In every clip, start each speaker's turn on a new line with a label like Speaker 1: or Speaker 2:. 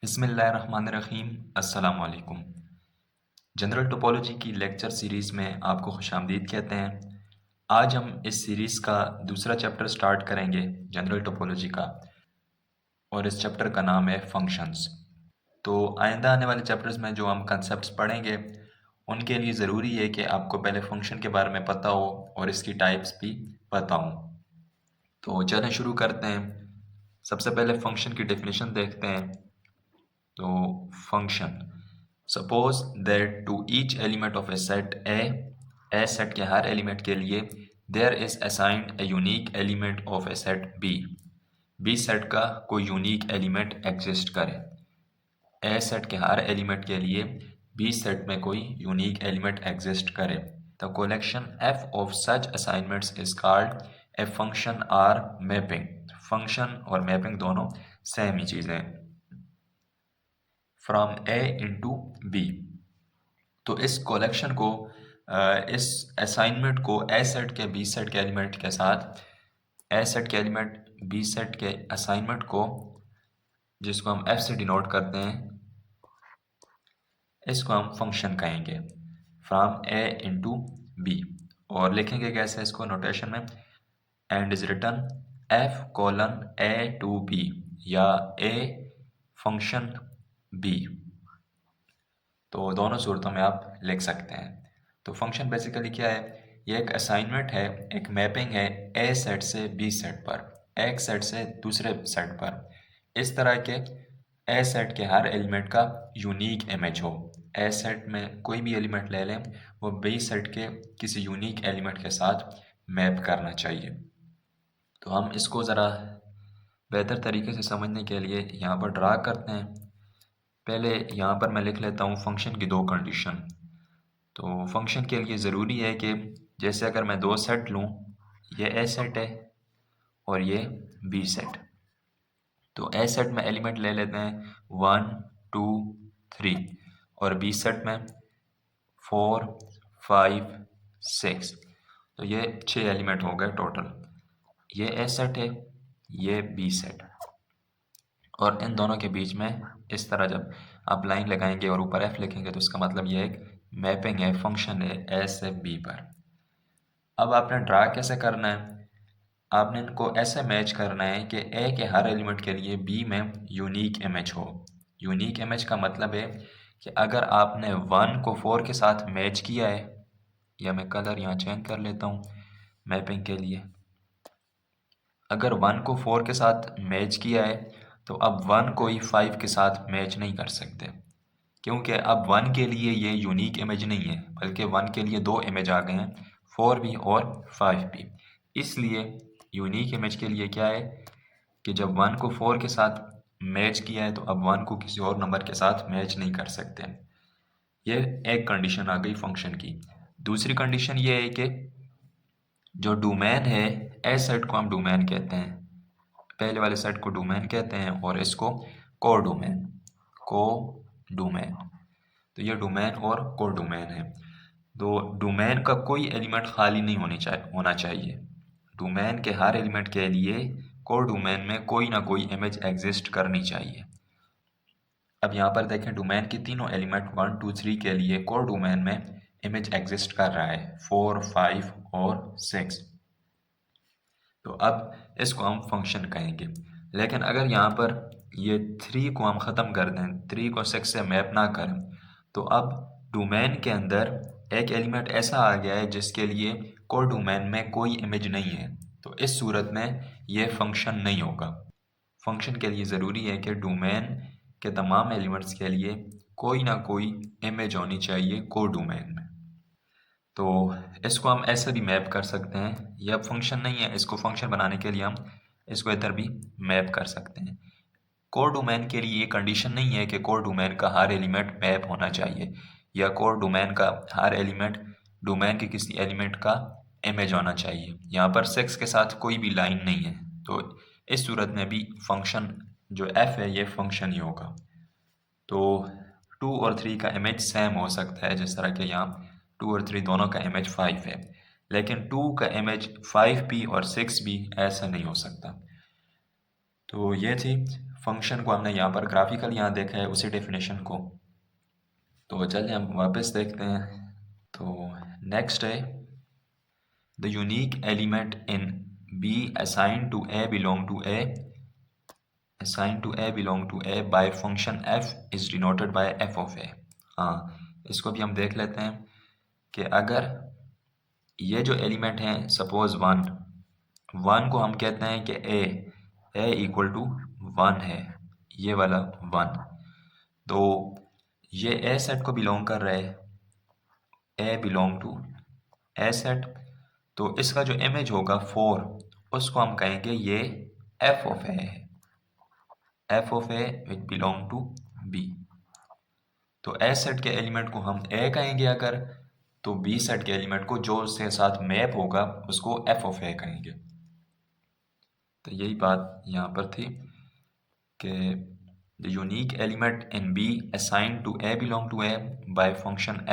Speaker 1: बिस्मिल्लाहिर्रहमानिर्रहीम। अस्सलाम वालेकुम। जनरल टोपोलॉजी की लेक्चर सीरीज़ में आपको खुशामदीद कहते हैं। आज हम इस सीरीज़ का दूसरा चैप्टर स्टार्ट करेंगे जनरल टोपोलॉजी का, और इस चैप्टर का नाम है फंक्शंस। तो आइंदा आने वाले चैप्टर्स में जो हम कंसेप्ट्स पढ़ेंगे उनके लिए ज़रूरी है कि आपको पहले फंक्शन के बारे में पता हो और इसकी टाइप्स भी पता हों। तो चलें शुरू करते हैं। सबसे पहले फंक्शन की डेफिनेशन देखते हैं। तो function, suppose that to each element of a set A set के हर एलिमेंट के लिए there is assigned a unique element of a set B set का कोई यूनिक एलिमेंट एग्जिस्ट करे। ए सेट के हर एलिमेंट के लिए बी सेट में कोई यूनिक एलिमेंट एग्जिस्ट करे। The collection F of such assignments is called a function or mapping. Function और मैपिंग दोनों सेम ही चीज़ें हैं। फ्रॉम ए इंटू बी, तो इस कलेक्शन को इस असाइनमेंट को ए सेट के बी सेट के एलिमेंट के साथ ए सेट के एलिमेंट बी सेट के असाइनमेंट को, जिसको हम एफ से डिनोट करते हैं, इसको हम फंक्शन कहेंगे। फ्रॉम ए इंटू बी, और लिखेंगे कैसे इसको नोटेशन में, and is written F colon A to B या ए फंक्शन बी। तो दोनों सूरतों में आप लिख सकते हैं। तो फंक्शन बेसिकली क्या है, ये एक असाइनमेंट है, एक मैपिंग है ए सेट से बी सेट पर, एक सेट से दूसरे सेट पर। इस तरह के ए सेट के हर एलिमेंट का यूनिक इमेज हो। ए सेट में कोई भी एलिमेंट ले लें, वो बी सेट के किसी यूनिक एलिमेंट के साथ मैप करना चाहिए। तो हम इसको ज़रा बेहतर तरीके से समझने के लिए यहाँ पर ड्रा करते हैं। पहले यहाँ पर मैं लिख लेता हूँ फंक्शन की दो कंडीशन। तो फंक्शन के लिए ज़रूरी है कि जैसे अगर मैं दो सेट लूँ, ये ए सेट है और ये बी सेट, तो ए सेट में एलिमेंट ले लेते हैं 1 2 3, और बी सेट में 4 5 6। तो ये 6 एलिमेंट हो गए टोटल। ये ए सेट है, ये बी सेट, और इन दोनों के बीच में इस तरह जब आप लाइन लगाएंगे और ऊपर एफ लिखेंगे तो इसका मतलब ये एक मैपिंग है, फंक्शन है ए से बी पर। अब आपने ड्रा कैसे करना है, आपने इनको ऐसे मैच करना है कि ए के हर एलिमेंट के लिए बी में यूनिक इमेज हो। यूनिक इमेज का मतलब है कि अगर आपने 1 को 4 के साथ मैच किया है, या मैं कलर यहाँ चेंज कर लेता हूँ मैपिंग के लिए, अगर 1 को 4 के साथ मैच किया है तो अब 1 को ही 5 के साथ मैच नहीं कर सकते, क्योंकि अब 1 के लिए ये यूनिक इमेज नहीं है, बल्कि 1 के लिए दो इमेज आ गए हैं, 4 भी और 5 भी। इसलिए यूनिक इमेज के लिए क्या है कि जब 1 को 4 के साथ मैच किया है तो अब 1 को किसी और नंबर के साथ मैच नहीं कर सकते। ये एक कंडीशन आ गई फंक्शन की। दूसरी कंडीशन ये है कि जो डोमेन है, ए सेट को हम डोमेन कहते हैं, पहले वाले सेट को डोमेन कहते हैं, और इसको को डोमेन। तो ये डोमेन और को डोमेन है। तो डोमेन का कोई एलिमेंट खाली नहीं होना चाहिए। डोमेन के हर एलिमेंट के लिए को डोमेन में कोई ना कोई इमेज एग्जिस्ट करनी चाहिए। अब यहाँ पर देखें, डोमेन के तीनों एलिमेंट 1 2 3 के लिए को डोमेन में इमेज एग्जिस्ट कर रहा है, 4 5 और 6। तो अब इसको हम फंक्शन कहेंगे। लेकिन अगर यहाँ पर ये 3 को हम ख़त्म कर दें, 3 को 6 से मैप ना करें, तो अब डोमेन के अंदर एक एलिमेंट ऐसा आ गया है जिसके लिए कोई डोमेन में कोई इमेज नहीं है। तो इस सूरत में ये फंक्शन नहीं होगा। फंक्शन के लिए ज़रूरी है कि डोमेन के तमाम एलिमेंट्स के लिए कोई ना कोई इमेज होनी चाहिए को डोमेन में। तो इसको हम ऐसे भी मैप कर सकते हैं। ये अब फंक्शन नहीं है, इसको फंक्शन बनाने के लिए हम इसको इधर भी मैप कर सकते हैं। कोर डोमेन के लिए ये कंडीशन नहीं है कि कोर डोमेन का हर एलिमेंट मैप होना चाहिए, या कोर डोमेन का हर एलिमेंट डोमेन के किसी एलिमेंट का इमेज होना चाहिए। यहाँ पर 6 के साथ कोई भी लाइन नहीं है, तो इस सूरत में भी फंक्शन जो एफ है ये फंक्शन ही होगा। तो 2 और 3 का इमेज सेम हो सकता है, जिस तरह के यहाँ 2 और 3 दोनों का इमेज 5 है, लेकिन 2 का इमेज 5 भी और 6 भी ऐसा नहीं हो सकता। तो ये थी फंक्शन को हमने यहाँ पर ग्राफिकल यहाँ देखा है उसी डेफिनेशन को। तो चलिए हम वापस देखते हैं। तो नेक्स्ट है the unique element in B assign to A belong to A by function F is denoted by F of A. हाँ, इसको भी हम देख लेते हैं कि अगर ये जो एलिमेंट हैं सपोज वन को हम कहते हैं कि ए इक्वल टू 1 है, ये वाला 1, तो ये ए सेट को बिलोंग कर रहा है, ए बिलोंग टू ए सेट, तो इसका जो इमेज होगा 4 उसको हम कहेंगे ये एफ ऑफ ए है, F of A which belong to B. तो ए सेट के एलिमेंट को हम ए कहेंगे अगर, तो बी सेट के एलिमेंट को जो उसके साथ मैप होगा उसको एफ ऑफ ए कहेंगे। तो यही बात यहाँ पर थी कि the unique element in B assign to A belong to A by function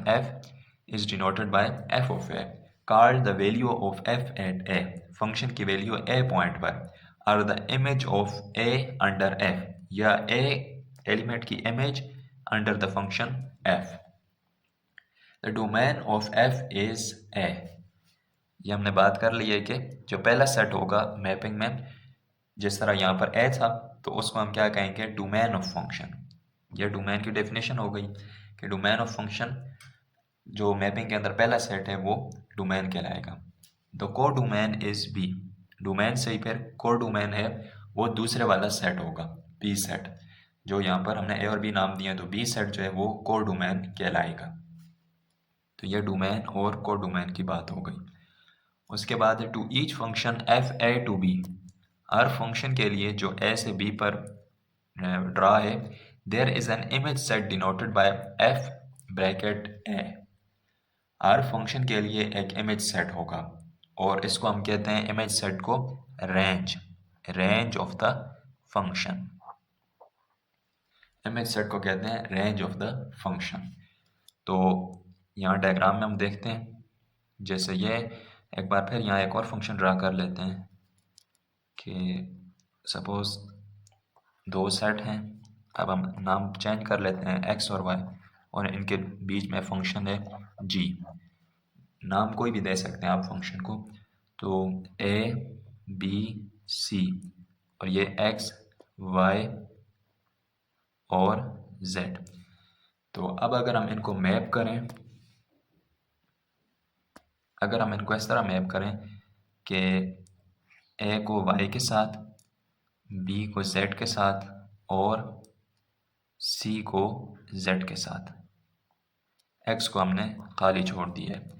Speaker 1: F is denoted by F of A called the value of F at A. Function की वैल्यू ए पॉइंट पर और the image of A under F, या A element की image under the function F. The domain of F is A. ये हमने बात कर ली है कि जो पहला सेट होगा मैपिंग में, जिस तरह यहाँ पर ए था, तो उसको हम क्या कहेंगे, डोमेन ऑफ फंक्शन। ये डोमेन की डेफिनेशन हो गई कि डोमेन ऑफ फंक्शन जो मैपिंग के अंदर पहला सेट है वो डोमेन कहलाएगा। द को डोमेन इज बी। डोमेन से ही फिर को डोमेन है वो दूसरे वाला सेट होगा, बी सेट, जो यहाँ पर हमने ए और बी नाम दिए, तो बी सेट जो है वो को डोमेन कहलाएगा। तो ये डोमेन और को डोमेन की बात हो गई। उसके बाद to each function F A to B, हर फंक्शन के लिए जो ए से बी पर ड्रा है, there is an image set denoted by F bracket A. हर फंक्शन के लिए एक इमेज सेट होगा और इसको हम कहते हैं इमेज सेट को range of the function. Image set को कहते हैं रेंज ऑफ द फंक्शन। तो यहाँ डायग्राम में हम देखते हैं, जैसे ये एक बार फिर यहाँ एक और फंक्शन ड्रा कर लेते हैं कि सपोज 2 सेट हैं। अब हम नाम चेंज कर लेते हैं एक्स और वाई, और इनके बीच में फंक्शन है जी। नाम कोई भी दे सकते हैं आप फंक्शन को, तो ए बी सी, और ये एक्स वाई और जेड। तो अब अगर हम इनको मैप करें, अगर हम इनको इस तरह मैप करें कि ए को वाई के साथ, बी को जेड के साथ और सी को जेड के साथ, एक्स को हमने खाली छोड़ दिया है,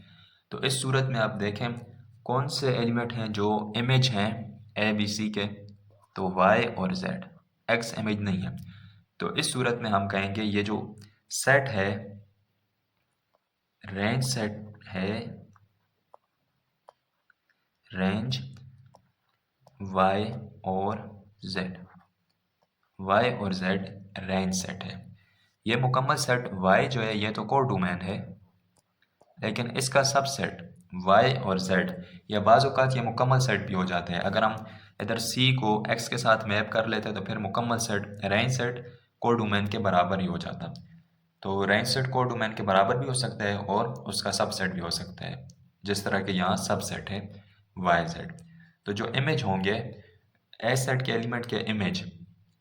Speaker 1: तो इस सूरत में आप देखें कौन से एलिमेंट हैं जो इमेज हैं ए बी सी के, तो वाई और जेड, एक्स इमेज नहीं है। तो इस सूरत में हम कहेंगे ये जो सेट है, रेंज सेट है, रेंज वाई और जेड, वाई और जेड रेंज सेट है। ये मुकम्मल सेट वाई जो है ये तो को डोमेन है, लेकिन इसका सबसेट वाई और जेड, या बाज़ औक़ात ये मुकम्मल सेट भी हो जाते हैं। अगर हम इधर सी को एक्स के साथ मैप कर लेते तो फिर मुकम्मल सेट रेंज सेट को डोमेन के बराबर ही हो जाता। तो रेंज सेट को डोमेन के बराबर भी हो सकता है और उसका सबसेट भी हो सकता है, जिस तरह के यहाँ सबसेट है वाई जेड। तो जो इमेज होंगे ए सेट के एलिमेंट के इमेज,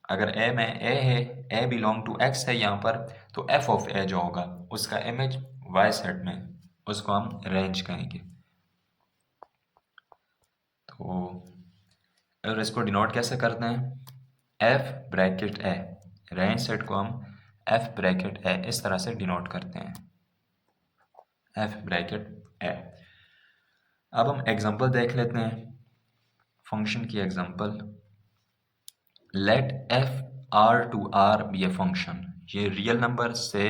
Speaker 1: अगर ए में ए है, ए बिलोंग टू एक्स है यहाँ पर, तो एफ ऑफ ए जो होगा उसका इमेज वाई सेट में, उसको हम रेंज कहेंगे। तो और इसको डिनोट कैसे करते हैं, एफ ब्रैकेट ए, रेंज सेट को हम एफ ब्रैकेट ए इस तरह से डिनोट करते हैं, एफ ब्रैकेट ए। अब हम एग्जांपल देख लेते हैं, फंक्शन की example. Let F R to R be a function. ये रियल नंबर से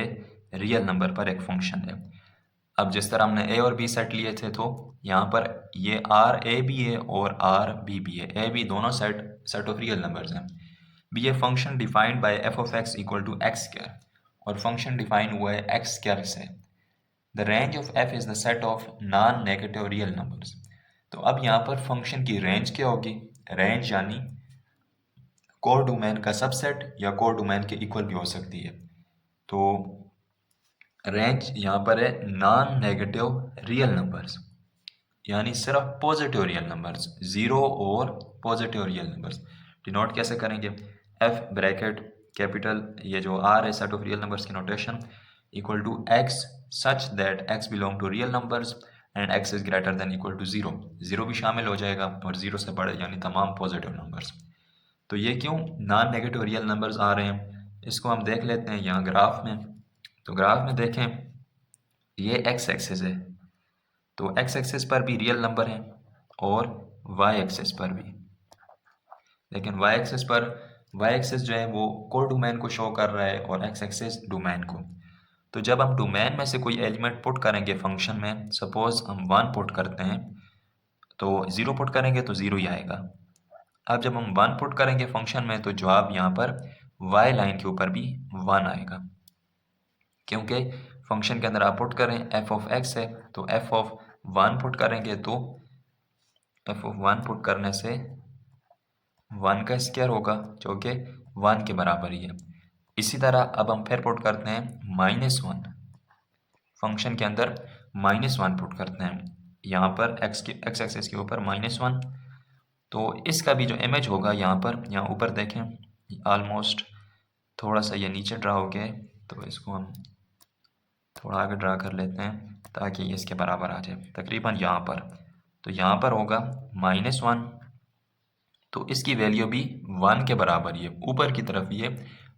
Speaker 1: रियल नंबर पर एक फंक्शन है। अब जिस तरह हमने ए और बी सेट लिए थे, तो यहाँ पर ये आर ए भी है और आर बी भी है, ए बी दोनों सेट ऑफ रियल नंबर्स हैं। Be a function defined by F of x equal to x square, और फंक्शन डिफाइन हुआ है एक्स स्क्वायर से। The range of F is the set of non negative real numbers. तो अब यहाँ पर function की रेंज क्या होगी, रेंज यानी कोर डोमेन का सबसेट या कोर डोमेन के इक्वल भी हो सकती है। तो रेंज यहाँ पर है नॉन नेगेटिव रियल नंबर्स, यानी सिर्फ पॉजिटिव रियल नंबर्स, जीरो और पॉजिटिव रियल नंबर्स। डिनोट कैसे करेंगे? एफ ब्रैकेट कैपिटल ये जो आर है सेट ऑफ रियल नंबर्स की notation equal to x such that X belong to real numbers and X is greater than equal to zero. Zero भी शामिल हो जाएगा और जीरो से बड़े यानी तमाम पॉजिटिव नंबर्स। तो ये क्यों नॉन नेगेटिव रियल नंबर्स आ रहे हैं, इसको हम देख लेते हैं यहाँ ग्राफ में। तो ग्राफ में देखें ये एक्स एक्सिस है, तो एक्स एक्सिस पर भी रियल नंबर हैं और वाई एक्सिस पर भी, लेकिन वाई एक्सिस पर वाई एक्सिस जो है वो कोर डोमेन को शो कर रहा है और एक्स एक्सिस डोमेन को। तो जब हम डोमेन में से कोई एलिमेंट पुट करेंगे फंक्शन में, सपोज हम 1 पुट करते हैं तो 0 पुट करेंगे तो 0 ही आएगा। अब जब हम 1 पुट करेंगे फंक्शन में तो जवाब यहाँ पर वाई लाइन के ऊपर भी 1 आएगा, क्योंकि फंक्शन के अंदर आप पुट करें एफ ऑफ एक्स है तो एफ ऑफ 1 पुट करेंगे तो एफ ऑफ 1 पुट करने से 1 का स्क्वायर होगा जो कि 1 के बराबर ही है। इसी तरह अब हम फिर पुट करते हैं -1, फंक्शन के अंदर -1 पुट करते हैं यहाँ पर एक्स एक्सिस के ऊपर -1। तो इसका भी जो इमेज होगा यहाँ पर, यहाँ ऊपर देखें ऑलमोस्ट थोड़ा सा ये नीचे ड्रा हो गया है, तो इसको हम थोड़ा आगे ड्रा कर लेते हैं ताकि ये इसके बराबर आ जाए तकरीबन यहाँ पर। तो यहाँ पर होगा -1, तो इसकी वैल्यू भी 1 के बराबर ही है, ऊपर की तरफ ये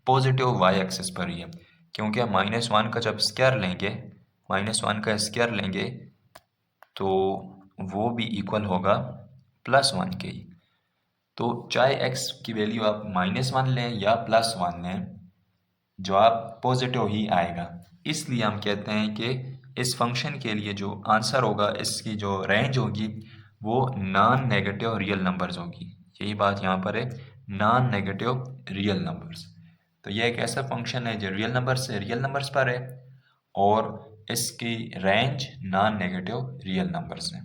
Speaker 1: पॉजिटिव वाई एक्सिस पर ही है, क्योंकि हम -1 का जब स्क्वायर लेंगे, -1 का स्क्वायर लेंगे तो वो भी इक्वल होगा +1 के ही। तो चाहे x की वैल्यू आप -1 लें या +1 लें, जवाब पॉजिटिव ही आएगा। इसलिए हम कहते हैं कि इस फंक्शन के लिए जो आंसर होगा, इसकी जो रेंज होगी वो नॉन नेगेटिव रियल नंबर्स होगी। यही बात यहाँ पर है, नॉन नेगेटिव रियल नंबर्स। तो यह एक ऐसा फंक्शन है जो रियल नंबर से रियल नंबर्स पर है और इसकी range non negative real numbers हैं।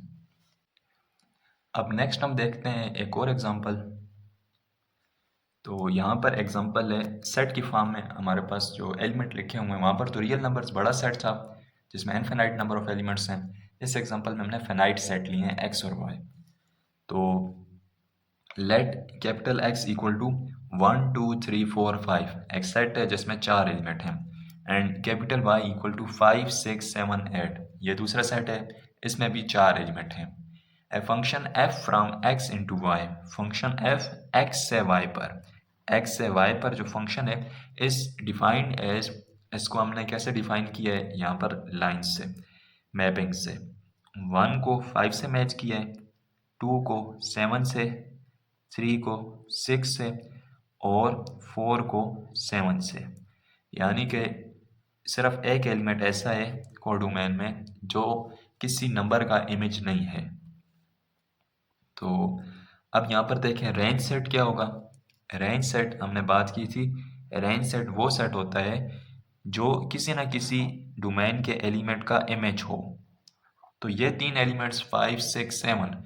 Speaker 1: अब नेक्स्ट हम देखते हैं एक और एग्जांपल। तो यहाँ पर एग्जांपल है सेट की फॉर्म में, हमारे पास जो एलिमेंट लिखे हुए हैं वहाँ पर तो रियल नंबर्स बड़ा सेट था जिसमें इनफिनाइट नंबर ऑफ एलिमेंट्स हैं। इस एग्जांपल में हमने फिनाइट सेट लिए हैं एक्स और वाई। तो let capital X equal to 1 2 3 4 5, एक सेट है जिसमें 4 एलिमेंट हैं, and capital Y equal to 5 6 7 8, ये दूसरा सेट है, इसमें भी 4 एलिमेंट हैं। A function f from x into Y, function f x से y पर, x से y पर जो फंक्शन है इस डिफाइंड एज, इसको हमने कैसे डिफाइन किया है यहाँ पर लाइन से, मैपिंग से। 1 को 5 से मैच किया है, 2 को 7 से, 3 को 6 से और 4 को 7 से, यानी कि सिर्फ एक एलिमेंट ऐसा है कोड डोमेन में जो किसी नंबर का इमेज नहीं है। तो अब यहाँ पर देखें रेंज सेट क्या होगा। रेंज सेट हमने बात की थी, रेंज सेट वो सेट होता है जो किसी ना किसी डोमेन के एलिमेंट का इमेज हो। तो ये 3 एलिमेंट्स 5 6 7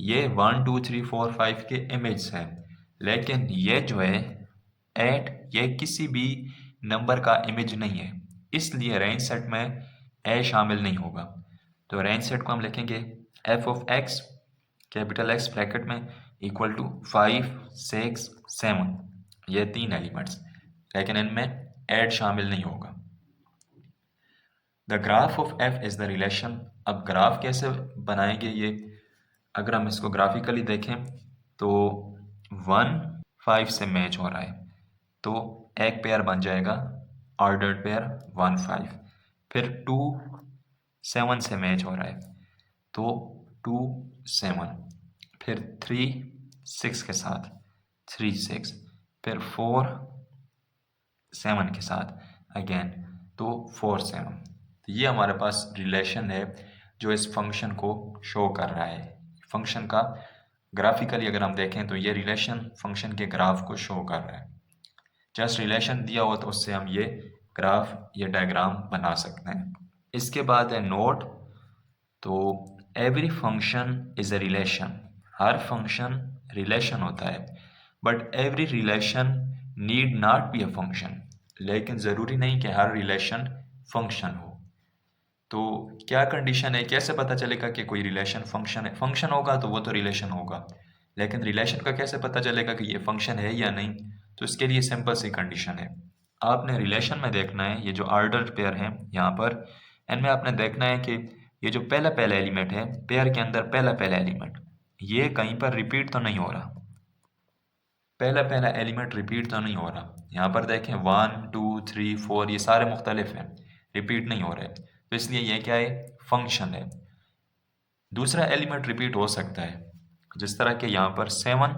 Speaker 1: ये 1 2 3 4 5 के इमेज हैं, लेकिन ये जो है 8 ये किसी भी नंबर का इमेज नहीं है, इसलिए रेंज सेट में ए शामिल नहीं होगा। तो रेंज सेट को हम लिखेंगे F of x capital x bracket में इक्वल टू 5 6 7, ये 3 एलिमेंट्स, लेकिन इनमें ऐड शामिल नहीं होगा। The graph of F is the relation. अब ग्राफ कैसे बनाएंगे ये, अगर हम इसको ग्राफिकली देखें तो 1 5 से मैच हो रहा है तो एक पेयर बन जाएगा ऑर्डर्ड पेयर 1 5, फिर 2 7 से मैच हो रहा है तो 2 7, फिर 3 6 के साथ 3 6, फिर 4 7 के साथ अगेन तो 4 7। तो ये हमारे पास रिलेशन है जो इस फंक्शन को शो कर रहा है। फंक्शन का ग्राफिकली अगर हम देखें तो ये रिलेशन फंक्शन के ग्राफ को शो कर रहा है। जस्ट रिलेशन दिया हो तो उससे हम ये ग्राफ, ये डायग्राम बना सकते हैं। इसके बाद है नोट। तो every function is a relation, her function relation होता है, but every relation need not be a function. लेकिन ज़रूरी नहीं कि हर रिलेशन फंक्शन हो। तो क्या कंडीशन है, कैसे पता चलेगा कि कोई रिलेशन फंक्शन है? फंक्शन होगा तो वो तो रिलेशन होगा, लेकिन रिलेशन का कैसे पता चलेगा कि ये फंक्शन है या नहीं? तो इसके लिए सिंपल सी कंडीशन है। आपने रिलेशन में देखना है, ये जो ऑर्डर पेयर है यहाँ पर, इनमें आपने देखना है कि ये जो पहला पहला एलिमेंट है पेयर के अंदर, पहला पहला एलिमेंट ये कहीं पर रिपीट तो नहीं हो रहा। पहला पहला एलिमेंट रिपीट तो नहीं हो रहा। यहाँ पर देखें 1 2 3 4 ये सारे मुख्तलिफ हैं, रिपीट नहीं हो रहे, तो इसलिए ये क्या है, फंक्शन है। दूसरा एलिमेंट रिपीट हो सकता है, जिस तरह के यहाँ पर 7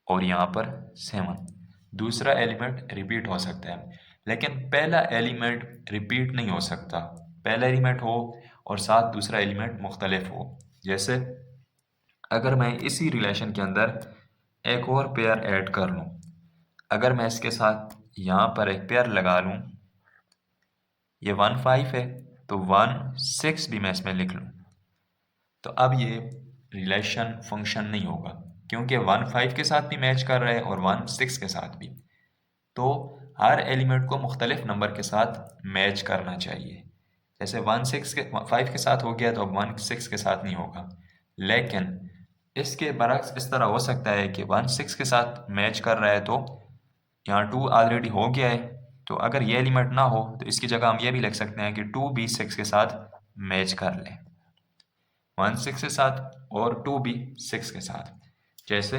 Speaker 1: और यहाँ पर 7, दूसरा एलिमेंट रिपीट हो सकता है, लेकिन पहला एलिमेंट रिपीट नहीं हो सकता। पहला एलिमेंट हो और साथ दूसरा एलिमेंट मुख्तलिफ हो। जैसे अगर मैं इसी रिलेशन के अंदर एक और पेयर ऐड कर लूँ, अगर मैं इसके साथ यहाँ पर एक पेयर लगा लूँ, ये 1 5 है तो 1 6 भी मैं इसमें लिख लूँ, तो अब ये रिलेशन फंक्शन नहीं होगा, क्योंकि 1 5 के साथ भी मैच कर रहा है और 1 6 के साथ भी। तो हर एलिमेंट को मुख्तलिफ नंबर के साथ मैच करना चाहिए। जैसे 1 6 के 5 के साथ हो गया तो अब 1 6 के साथ नहीं होगा। लेकिन इसके बरक्स इस तरह हो सकता है कि 1 6 के साथ मैच कर रहा है तो यहाँ 2 ऑलरेडी हो गया है, तो अगर ये एलिमेंट ना हो तो इसकी जगह हम ये भी लिख सकते हैं कि 2 भी 6 के साथ मैच कर ले, 1 6 के साथ और 2 भी 6 के साथ। जैसे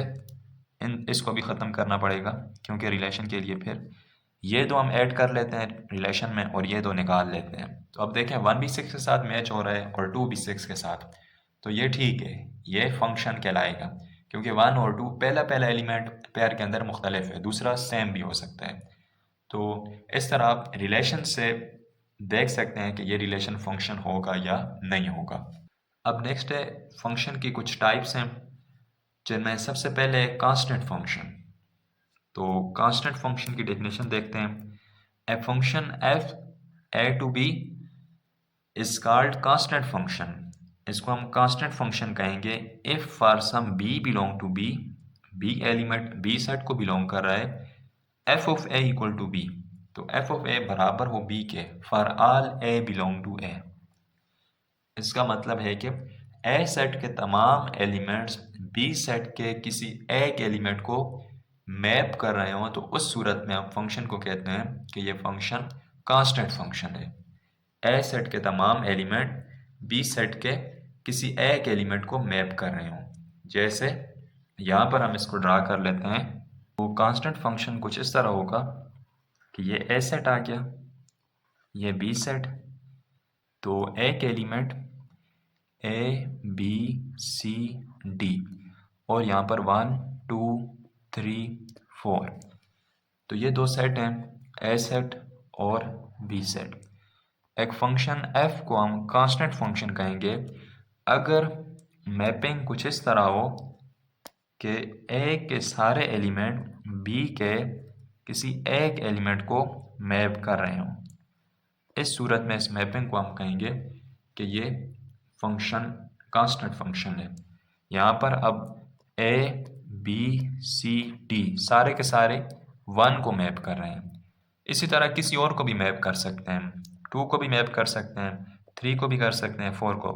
Speaker 1: इसको भी ख़त्म करना पड़ेगा, क्योंकि रिलेशन के लिए फिर ये दो हम ऐड कर लेते हैं रिलेशन में और ये दो निकाल लेते हैं। तो अब देखें 1 भी 6 के साथ मैच हो रहा है और 2 भी 6 के साथ, तो ये ठीक है, ये फंक्शन कहलाएगा, क्योंकि 1 और 2 पहला पहला एलिमेंट पेयर के अंदर मुख्तलिफ है, दूसरा सेम भी हो सकता है। तो इस तरह आप रिलेशन से देख सकते हैं कि ये रिलेशन फंक्शन होगा या नहीं होगा। अब नेक्स्ट है फंक्शन की कुछ टाइप्स हैं, जिनमें सबसे पहले है कांस्टेंट फंक्शन। तो कांस्टेंट फंक्शन की डेफिनेशन देखते हैं। A function F A to B is called constant function. इसको हम कांस्टेंट फंक्शन कहेंगे if for some B belong to B, B element B set को बिलोंग कर रहा है, F of A equal to B, तो एफ ऑफ ए बराबर हो बी के for all A belong to A. इसका मतलब है कि ए सेट के तमाम एलिमेंट्स बी सेट के किसी एक एलिमेंट को मैप कर रहे हो, तो उस सूरत में हम फंक्शन को कहते हैं कि ये फंक्शन कांस्टेंट फंक्शन है। ए सेट के तमाम एलिमेंट बी सेट के किसी एक एलिमेंट को मैप कर रहे हो। जैसे यहाँ पर हम इसको ड्रा कर लेते हैं। तो कांस्टेंट फंक्शन कुछ इस तरह होगा कि ये ए सेट आ गया, ये बी सेट, तो एक element A B C D और यहाँ पर 1 2 3 4, तो ये दो सेट हैं, ए सेट और बी सेट। एक फंक्शन f को हम कांस्टेंट फंक्शन कहेंगे अगर मैपिंग कुछ इस तरह हो कि a के सारे एलिमेंट b के किसी एक एलिमेंट को मैप कर रहे हों। इस सूरत में इस मैपिंग को हम कहेंगे कि ये फंक्शन कांस्टेंट फंक्शन है। यहाँ पर अब a b c d सारे के सारे 1 को मैप कर रहे हैं। इसी तरह किसी और को भी मैप कर सकते हैं, 2 को भी मैप कर सकते हैं, 3 को भी कर सकते हैं, 4 को,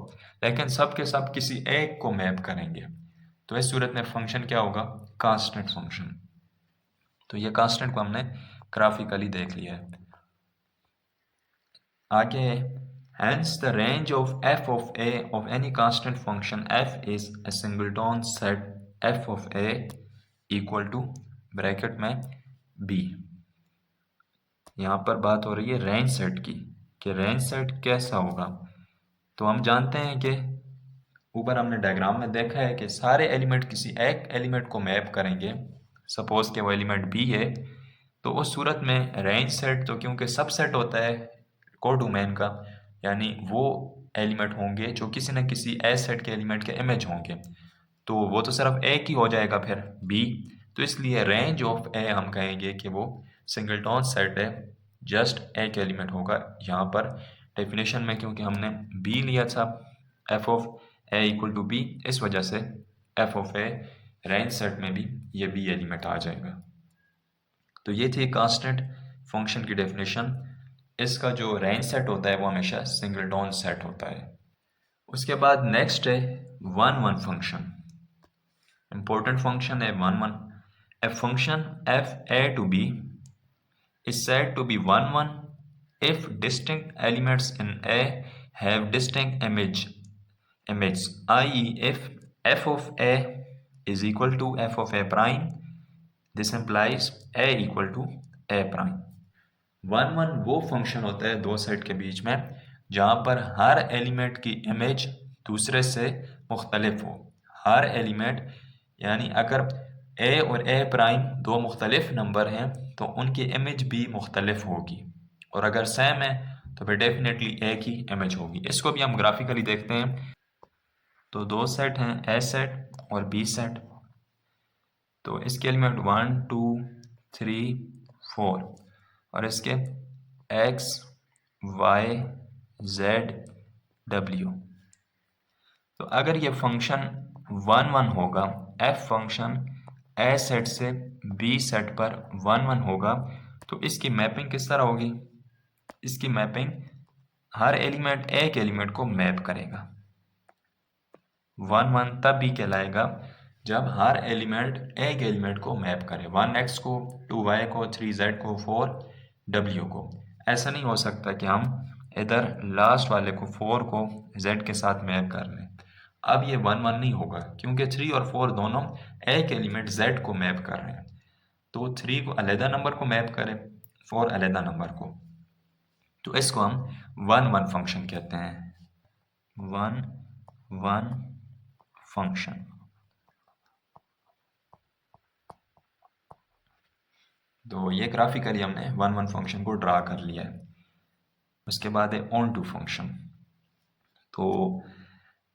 Speaker 1: लेकिन सब के सब किसी एक को मैप करेंगे। तो इस सूरत में फंक्शन क्या होगा, कांस्टेंट फंक्शन। तो ये कांस्टेंट को हमने ग्राफिकली देख लिया है। आगे hence the range of f of a of any constant function f is a singleton set f of a equal to bracket में b। यहाँ पर बात हो रही है रेंज सेट की कि रेंज सेट कैसा होगा। तो हम जानते हैं कि ऊपर हमने डायग्राम में देखा है कि सारे एलिमेंट किसी एक एलिमेंट को मैप करेंगे। सपोज कि वो एलिमेंट बी है, तो उस सूरत में रेंज सेट तो क्योंकि सबसेट होता है कोडोमेन का, यानी वो एलिमेंट होंगे जो किसी न किसी ए सेट के एलिमेंट के इमेज होंगे, तो वो तो सिर्फ एक ही हो जाएगा फिर बी। तो इसलिए रेंज ऑफ ए हम कहेंगे कि वो सिंगलटन सेट है, जस्ट एक एलिमेंट होगा। यहाँ पर डेफिनेशन में क्योंकि हमने बी लिया था F of A equal to B, इस वजह से F of A range set में भी ये बी एलिमेंट आ जाएगा। तो ये थी कांस्टेंट फंक्शन की डेफिनेशन। इसका जो रेंज सेट होता है वो हमेशा सिंगलटन सेट होता है। उसके बाद नेक्स्ट है one one function. Important function है one one. A function F A to B is said to be 1 1 if distinct elements in A have distinct images, i.e. if f of A is equal to f of A prime, this implies A equal to A prime। 1 1 वो function होता है दो set के बीच में जहाँ पर हर element की image दूसरे से मुख्तलिफ हो। हर एलिमेंट यानी अगर ए और ए प्राइम दो मुख्तलिफ नंबर हैं तो उनकी इमेज भी मुख्तलिफ होगी, और अगर सेम है तो फिर डेफिनेटली ए की इमेज होगी। इसको भी हम ग्राफिकली देखते हैं। तो दो सेट हैं, ए सेट और बी सेट। तो इसके एलिमेंट 1 2 3 4 और इसके एक्स वाई जेड डब्ल्यू। तो अगर ये फंक्शन 1 1 होगा, एफ फंक्शन ए सेट से बी सेट पर 1 1 होगा, तो इसकी मैपिंग किस तरह होगी? इसकी मैपिंग हर एलिमेंट एक एलिमेंट को मैप करेगा। 1 1 तब भी कहलाएगा जब हर एलिमेंट एक एलिमेंट को मैप करे, 1x को, 2y को, 3z को, 4w को। ऐसा नहीं हो सकता कि हम इधर लास्ट वाले को 4 को z के साथ मैप कर लें। अब ये 1 1 नहीं होगा क्योंकि 3 और 4 दोनों एक एलिमेंट z को मैप कर रहे हैं। तो 3 को अलहदा नंबर को मैप करें, 4 अलहदा नंबर को, तो इसको हम 1 1 फंक्शन कहते हैं। 1 1 फंक्शन। तो ये ग्राफिकली हमने 1 1 फंक्शन को ड्रा कर लिया है। उसके बाद है ऑन टू फंक्शन। तो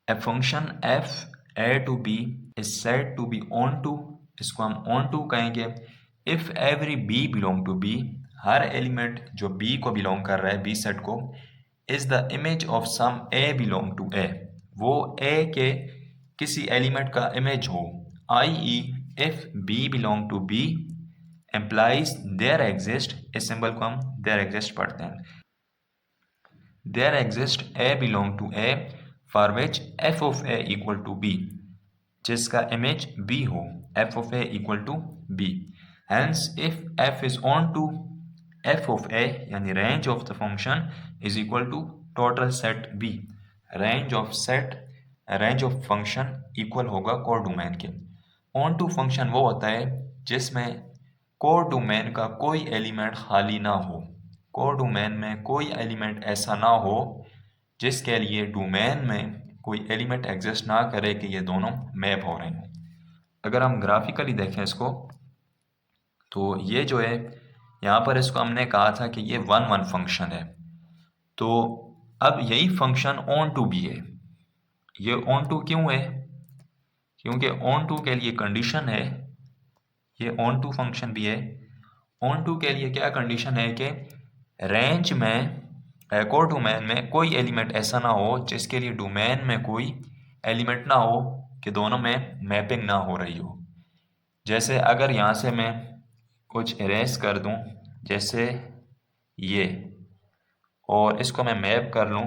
Speaker 1: A function F A to B is said to be onto, इसको हम ऑन टू कहेंगे if every B belong to B, हर एलिमेंट जो बी को बिलोंग कर रहा है, बी सेट को, is the image of some A belong to A, वो ए के किसी एलिमेंट का इमेज हो, I E if B belong to B implies there exist, इस सिंबल को हम देयर एग्जिस्ट पढ़ते हैं, there exist A belong to A for which F of A equal to B, जिसका इमेज बी हो, F of A equal to B. Hence if F is onto F of A यानी range of the function is equal to total set B, range of set, range of function equal होगा codomain के। Onto function वो होता है जिसमें codomain का कोई element खाली ना हो, कोडोमेन में कोई एलिमेंट ऐसा ना हो जिसके लिए डोमेन में कोई एलिमेंट एग्जिस्ट ना करे कि ये दोनों मैप हो रहे हैं। अगर हम ग्राफिकली देखें इसको, तो ये जो है यहाँ पर इसको हमने कहा था कि ये 1 1 फंक्शन है। तो अब यही फंक्शन ऑन टू भी है। ये ऑन टू क्यों है? क्योंकि ऑन टू के लिए कंडीशन है, ये ऑन टू फंक्शन भी है। ऑन टू के लिए क्या कंडीशन है कि रेंज में कोडोमेन में कोई एलिमेंट ऐसा ना हो जिसके लिए डोमेन में कोई एलिमेंट ना हो कि दोनों में मैपिंग ना हो रही हो। जैसे अगर यहाँ से मैं कुछ इरेज कर दूँ, जैसे ये, और इसको मैं मैप कर लूँ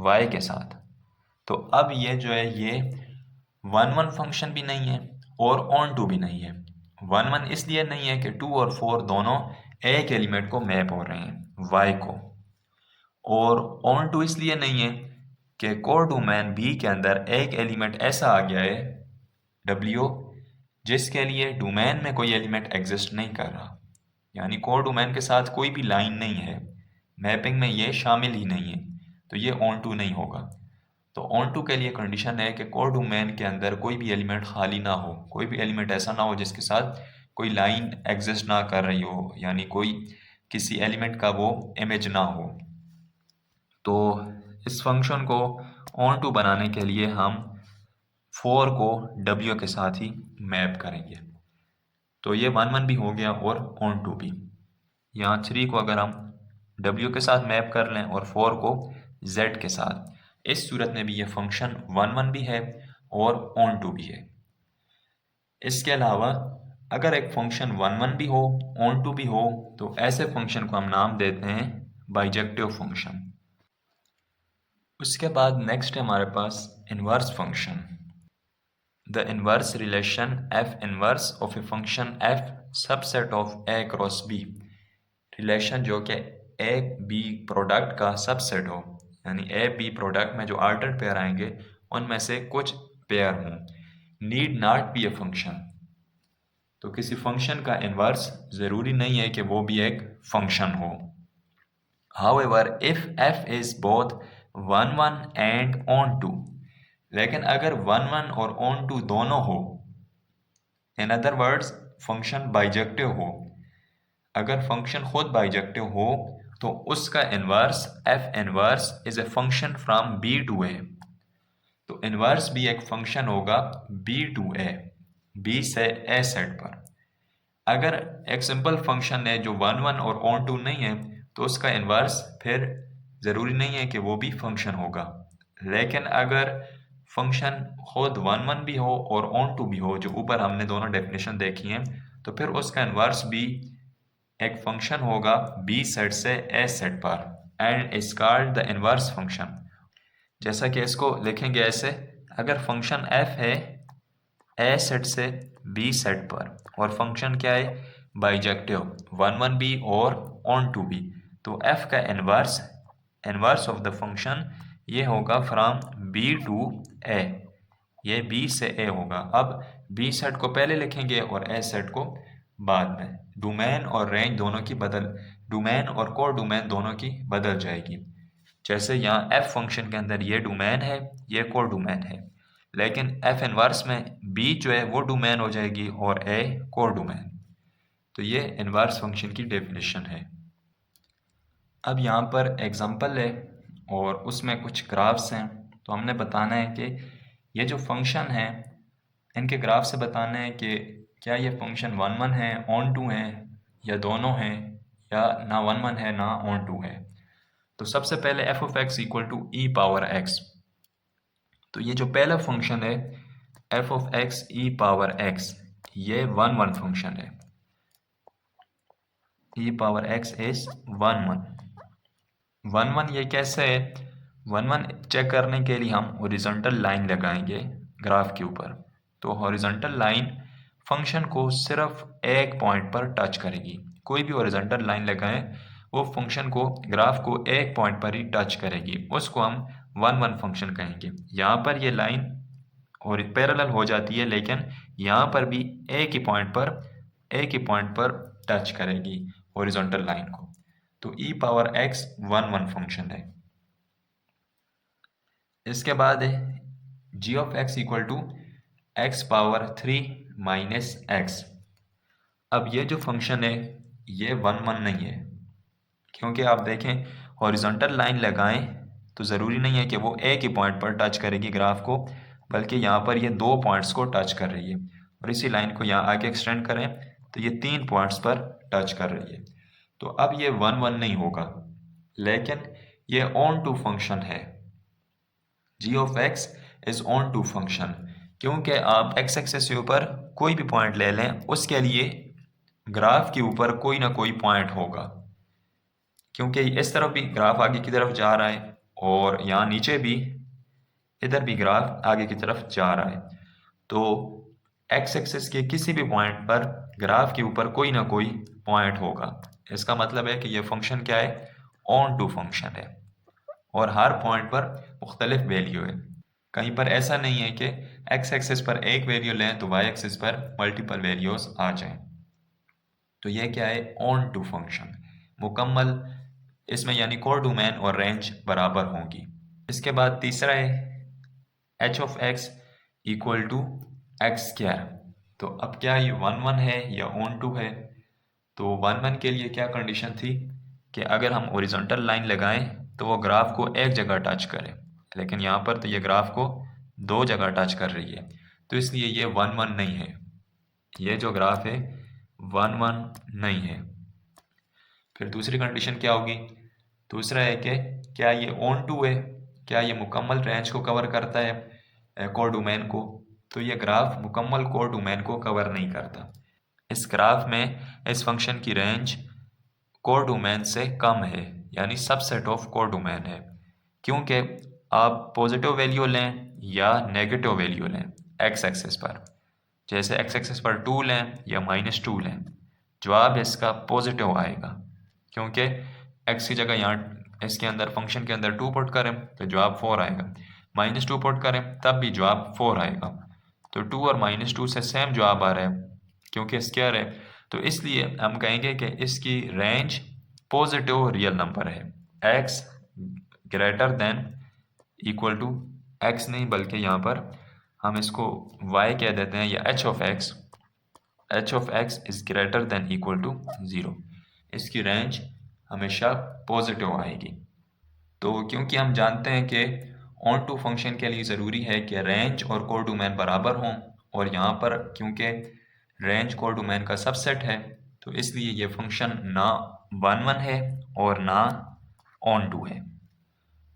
Speaker 1: y के साथ, तो अब ये जो है ये 1 1 फंक्शन भी नहीं है और ऑन टू भी नहीं है। 1 1 इसलिए नहीं है कि 2 और 4 दोनों एक एलिमेंट को मैप हो रहे हैं y को, और ऑन टू इसलिए नहीं है कि कोडोमेन बी के अंदर एक एलिमेंट ऐसा आ गया है w जिसके लिए डोमेन में कोई एलिमेंट एग्जिस्ट नहीं कर रहा, यानी कोडोमेन के साथ कोई भी लाइन नहीं है, मैपिंग में ये शामिल ही नहीं है, तो ये ऑन टू नहीं होगा। तो ऑन टू के लिए कंडीशन है कि कोडोमेन के अंदर कोई भी एलिमेंट खाली ना हो, कोई भी एलिमेंट ऐसा ना हो जिसके साथ कोई लाइन एग्जिस्ट ना कर रही हो, यानी कोई किसी एलिमेंट का वो इमेज ना हो। तो इस फंक्शन को ऑन टू बनाने के लिए हम 4 को w के साथ ही मैप करेंगे। तो ये 1 1 भी हो गया और ऑन टू भी। यहाँ 3 को अगर हम w के साथ मैप कर लें और 4 को z के साथ, इस सूरत में भी ये फंक्शन 1 1 भी है और ऑन टू भी है। इसके अलावा अगर एक फंक्शन वन वन भी हो, ऑन टू भी हो, तो ऐसे फंक्शन को हम नाम देते हैं बाइजेक्टिव फंक्शन। उसके बाद नेक्स्ट है हमारे पास inverse function. The inverse relation F inverse of A function F subset of A cross B. Relation जो कि ए बी प्रोडक्ट का सबसेट हो, यानी ए बी प्रोडक्ट में जो अल्टरनेट पेयर आएंगे उनमें से कुछ पेयर हों, need not be a function. तो किसी फंक्शन का इनवर्स ज़रूरी नहीं है कि वो भी एक फंक्शन हो। However, if f is both one one and onto, लेकिन अगर वन वन और ऑन टू दोनों हो, in other words function bijective हो, अगर फंक्शन खुद बाइजेक्टिव हो तो उसका inverse f inverse is a function from b to a। तो इनवर्स भी एक फंक्शन होगा b टू a, b से a सेट पर। अगर एक सिंपल फंक्शन है जो वन वन और ऑन टू नहीं है तो उसका इनवर्स फिर ज़रूरी नहीं है कि वो भी फंक्शन होगा। लेकिन अगर फंक्शन खुद वन वन भी हो और ऑन टू भी हो, जो ऊपर हमने दोनों डेफिनेशन देखी हैं, तो फिर उसका इनवर्स भी एक फंक्शन होगा बी सेट से ए सेट पर, and is called the inverse function. जैसा कि इसको लिखेंगे ऐसे, अगर फंक्शन f है ए सेट से बी सेट पर और फंक्शन क्या है बाइजेक्टिव, वन वन भी और ऑन टू भी, तो f का इनवर्स ऑफ द फंक्शन ये होगा फ्रॉम b टू a, ये b से a होगा। अब b सेट को पहले लिखेंगे और a सेट को बाद में। डोमेन और रेंज दोनों की डोमेन और कोर डोमेन दोनों की बदल जाएगी। जैसे यहाँ f फंक्शन के अंदर ये डोमेन है, ये कोर डोमेन है, लेकिन f इनवर्स में b जो है वो डोमेन हो जाएगी और a कोर डोमेन। तो ये इनवर्स फंक्शन की डेफिनेशन है। अब यहाँ पर एग्जांपल है और उसमें कुछ ग्राफ्स हैं, तो हमने बताना है कि ये जो फंक्शन है इनके ग्राफ से बताना है कि क्या ये फंक्शन वन वन है, ऑन टू है, या दोनों हैं, या ना वन वन है ना ऑन टू है। तो सबसे पहले F of x equal to E power X. तो ये जो पहला फंक्शन है F of X E power X, ये वन वन फंक्शन है। E power X is one one. One one ये कैसे है, वन वन चेक करने के लिए हम हॉरिजॉन्टल लाइन लगाएंगे ग्राफ के ऊपर। तो हॉरिजॉन्टल लाइन फंक्शन को सिर्फ एक पॉइंट पर टच करेगी। कोई भी हॉरिजॉन्टल लाइन लगाएं वो फंक्शन को, ग्राफ को एक पॉइंट पर ही टच करेगी, उसको हम वन वन फंक्शन कहेंगे। यहाँ पर ये लाइन और पैरेलल हो जाती है, लेकिन यहाँ पर भी एक ही पॉइंट पर टच करेगी हॉरिजॉन्टल लाइन को। तो e power x one one function है। इसके बाद है g of x equal to x power 3 minus x. अब ये जो फंक्शन है ये वन वन नहीं है, क्योंकि आप देखें हॉरिजॉन्टल लाइन लगाएं तो ज़रूरी नहीं है कि वो एक ही पॉइंट पर टच करेगी ग्राफ को, बल्कि यहाँ पर ये दो पॉइंट्स को टच कर रही है, और इसी लाइन को यहाँ आगे एक्सटेंड करें तो ये 3 पॉइंट्स पर टच कर रही है। तो अब ये वन वन नहीं होगा, लेकिन ये ऑन टू फंक्शन है। G of x is onto function, क्योंकि आप एक्स एक्सिस के ऊपर कोई भी पॉइंट ले लें उसके लिए ग्राफ के ऊपर कोई ना कोई पॉइंट होगा, क्योंकि इस तरफ भी ग्राफ आगे की तरफ जा रहा है और यहाँ नीचे भी इधर भी ग्राफ आगे की तरफ जा रहा है। तो एक्स एक्सिस के किसी भी पॉइंट पर ग्राफ के ऊपर कोई ना कोई पॉइंट होगा। इसका मतलब है कि ये फंक्शन क्या है, ऑन टू फंक्शन है, और हर पॉइंट पर मुख्तलिफ वैल्यू है। कहीं पर ऐसा नहीं है कि एक्स एक्सिस पर एक वैल्यू लें तो वाई एक्सिस पर मल्टीपल वैल्यूज आ जाएं। तो ये क्या है, ऑन टू फंक्शन मुकम्मल, इसमें यानी कोर डोमेन और रेंज बराबर होंगी। इसके बाद तीसरा है h of x equal to x square. तो अब क्या ये वन वन है या ऑन टू है? तो वन वन के लिए क्या कंडीशन थी कि अगर हम ओरिजेंटल लाइन लगाएं तो वो ग्राफ को एक जगह टच करे, लेकिन यहाँ पर तो ये ग्राफ को दो जगह टच कर रही है, तो इसलिए ये वन वन नहीं है। ये जो ग्राफ है वन वन नहीं है। फिर दूसरी कंडीशन क्या होगी? दूसरा है कि क्या ये ऑन टू है, क्या ये मुकम्मल रेंज को कवर करता है कोर डोमेन को? तो ये ग्राफ मुकम्मल कोडोमेन को कवर नहीं करता। इस ग्राफ में इस फंक्शन की रेंज कोडोमेन से कम है, यानी सबसेट ऑफ कोडोमेन है, क्योंकि आप पॉजिटिव वैल्यू लें या नेगेटिव वैल्यू लें एक्स एक्सिस पर, जैसे एक्स एक्सिस पर 2 लें या -2 लें, जवाब इसका पॉजिटिव आएगा, क्योंकि एक्स की जगह यहाँ इसके अंदर फंक्शन के अंदर 2 पुट करें तो जवाब 4 आएगा, -2 पुट करें तब भी जवाब 4 आएगा। तो 2 और -2 से सेम जवाब आ रहा है क्योंकि स्क्वायर है, तो इसलिए हम कहेंगे कि इसकी रेंज पॉजिटिव रियल नंबर है, x greater than equal to x नहीं बल्कि यहाँ पर हम इसको y कह देते हैं या h of x is greater than equal to 0। इसकी रेंज हमेशा पॉजिटिव आएगी। तो क्योंकि हम जानते हैं कि ऑन टू फंक्शन के लिए ज़रूरी है कि रेंज और कोडोमेन बराबर हों, और यहाँ पर क्योंकि रेंज कोडोमेन का सबसेट है तो इसलिए ये फंक्शन ना 1 1 है और ना ऑन टू है।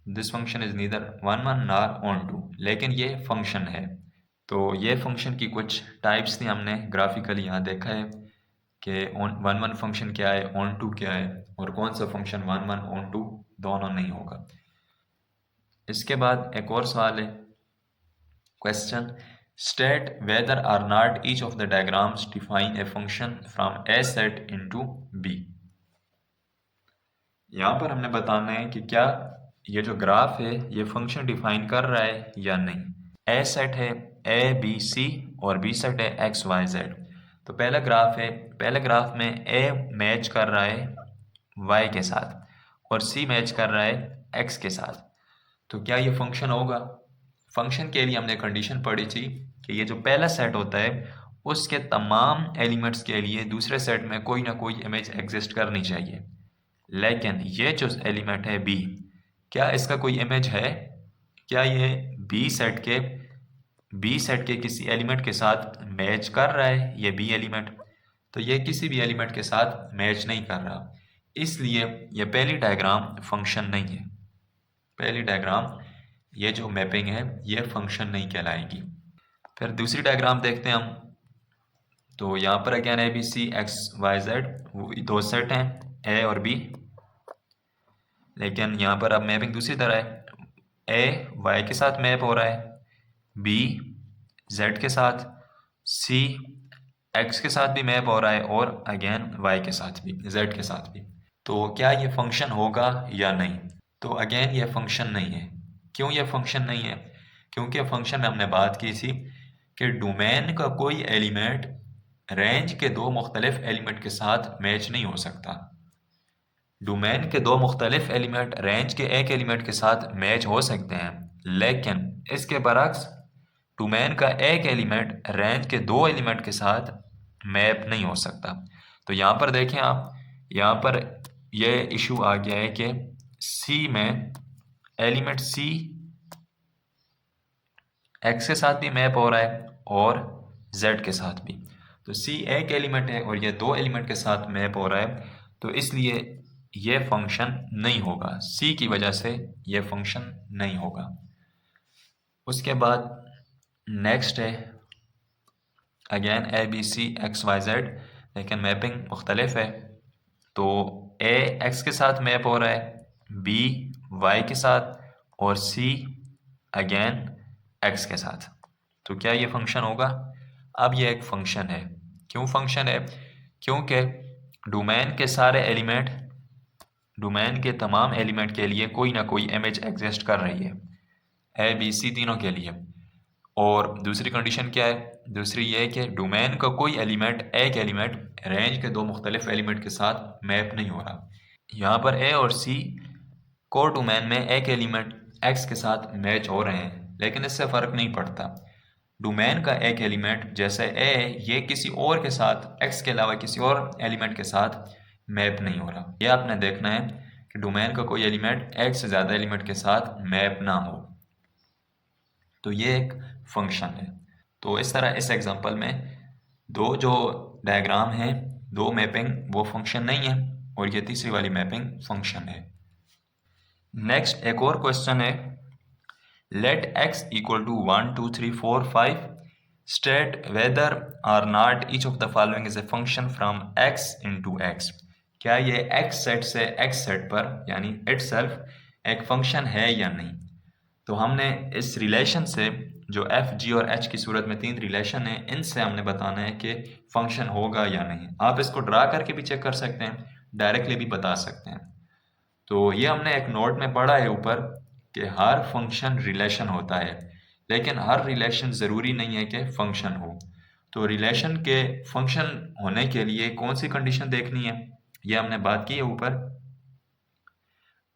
Speaker 1: This function is neither 1 1 nor onto, लेकिन ये फंक्शन है। तो ये फंक्शन की कुछ टाइप्स थी, हमने ग्राफिकली यहाँ देखा है कि वन वन फंक्शन क्या है, ऑन टू क्या है, और कौन सा फंक्शन 1 1 ऑन टू दोनों नहीं होगा। इसके बाद एक और सवाल है, question state whether or not each of the diagrams define a function from a set into b. यहाँ पर हमने बताना है कि क्या ये जो ग्राफ है ये फंक्शन डिफाइन कर रहा है या नहीं। ए सेट है ए बी सी और बी सेट है एक्स वाई जेड। तो पहला ग्राफ है, पहले ग्राफ में ए मैच कर रहा है वाई के साथ और सी मैच कर रहा है एक्स के साथ। तो क्या ये फंक्शन होगा? फंक्शन के लिए हमने कंडीशन पढ़ी थी कि ये जो पहला सेट होता है उसके तमाम एलिमेंट्स के लिए दूसरे सेट में कोई ना कोई इमेज एग्जिस्ट करनी चाहिए। लेकिन ये जो एलिमेंट है बी, क्या इसका कोई इमेज है? क्या ये बी सेट के किसी एलिमेंट के साथ मैच कर रहा है ये बी एलिमेंट? तो ये किसी भी एलिमेंट के साथ मैच नहीं कर रहा, इसलिए ये पहली डायग्राम फंक्शन नहीं है। पहली डायग्राम ये जो मैपिंग है ये फंक्शन नहीं कहलाएगी। फिर दूसरी डायग्राम देखते हैं हम। तो यहाँ पर again a B c x y z दो सेट हैं ए और बी, लेकिन यहाँ पर अब मैपिंग दूसरी तरह है। ए वाई के साथ मैप हो रहा है, बी जेड के साथ, सी एक्स के साथ भी मैप हो रहा है और अगेन वाई के साथ भी, जेड के साथ भी। तो क्या ये फंक्शन होगा या नहीं? तो अगेन ये फंक्शन नहीं है। क्यों ये फंक्शन नहीं है? क्योंकि फंक्शन में हमने बात की थी कि डोमेन का कोई एलिमेंट रेंज के दो मुख्तलिफ एलिमेंट के साथ मैच नहीं हो सकता। डोमेन के दो मुख्तलिफ एलिमेंट रेंज के एक एलिमेंट के साथ मैच हो सकते हैं, लेकिन इसके बरक्स डोमेन का एक एलिमेंट रेंज के दो एलिमेंट के साथ मैप नहीं हो सकता। तो यहाँ पर देखें आप, यहाँ पर यह इशू आ गया है कि सी में एलिमेंट सी एक्स के साथ भी मैप हो रहा है और जेड के साथ भी। तो सी एक एलिमेंट है और ये दो एलिमेंट के साथ मैप हो रहा है, तो इसलिए ये फंक्शन नहीं होगा। सी की वजह से ये फंक्शन नहीं होगा। उसके बाद नेक्स्ट है again a B c x y z, लेकिन मैपिंग मुख्तलिफ है। तो ए एक्स के साथ मैप हो रहा है, बी वाई के साथ और सी अगेन एक्स के साथ। तो क्या ये फंक्शन होगा? अब ये एक फंक्शन है। क्यों फंक्शन है? क्योंकि डोमेन के सारे एलिमेंट, डोमेन के तमाम एलिमेंट के लिए कोई ना कोई इमेज एग्जिस्ट कर रही है, ए बी सी तीनों के लिए। और दूसरी कंडीशन क्या है? दूसरी ये है कि डोमेन का कोई एलिमेंट, एक एलिमेंट रेंज के दो मुख्तलिफ एलिमेंट के साथ मैप नहीं हो रहा। यहाँ पर ए और सी को डोमेन में एक एलिमेंट एक्स के साथ मैच हो रहे हैं, लेकिन इससे फ़र्क नहीं पड़ता। डोमेन का एक एलिमेंट जैसे ए, ये किसी और के साथ, एक्स के अलावा किसी और एलिमेंट के साथ मैप नहीं हो रहा। यह आपने देखना है कि डोमेन का कोई एलिमेंट एक से ज़्यादा एलिमेंट के साथ मैप ना हो। तो ये एक फंक्शन है। तो इस तरह इस एग्जांपल में दो जो डायग्राम हैं, दो मैपिंग वो फंक्शन नहीं है और ये तीसरी वाली मैपिंग फंक्शन है। नेक्स्ट एक और क्वेश्चन है, let x equal to 1 2 3 4 5 state whether or not each of the following is a function from x into x. क्या ये x सेट से x सेट पर यानी इटसेल्फ एक फंक्शन है या नहीं। तो हमने इस रिलेशन से जो एफ जी और एच की सूरत में तीन रिलेशन है, इनसे हमने बताना है कि फंक्शन होगा या नहीं। आप इसको ड्रा करके भी चेक कर सकते हैं, डायरेक्टली भी बता सकते हैं। तो ये हमने एक नोट में पढ़ा है ऊपर कि हर फंक्शन रिलेशन होता है, लेकिन हर रिलेशन ज़रूरी नहीं है कि फंक्शन हो। तो रिलेशन के फंक्शन होने के लिए कौन सी कंडीशन देखनी है, ये हमने बात की है ऊपर।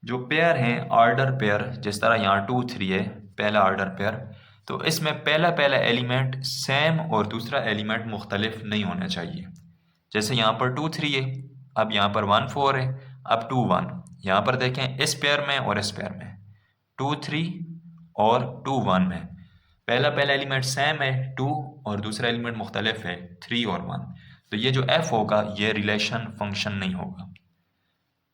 Speaker 1: जो पेयर हैं ऑर्डर पेयर, जिस तरह यहाँ 2 3 है पहला ऑर्डर पेयर, तो इसमें पहला एलिमेंट सेम और दूसरा एलिमेंट मुख्तलिफ नहीं होना चाहिए। जैसे यहाँ पर 2 3 है, अब यहाँ पर 1 4 है, अब 2 1। यहाँ पर देखें इस पेयर में और इस पेयर में 2 3 और 2 1 में पहला एलिमेंट सेम है 2 और दूसरा एलिमेंट मुख्तलिफ है 3 और 1। तो ये जो एफ होगा ये रिलेशन फंक्शन नहीं होगा।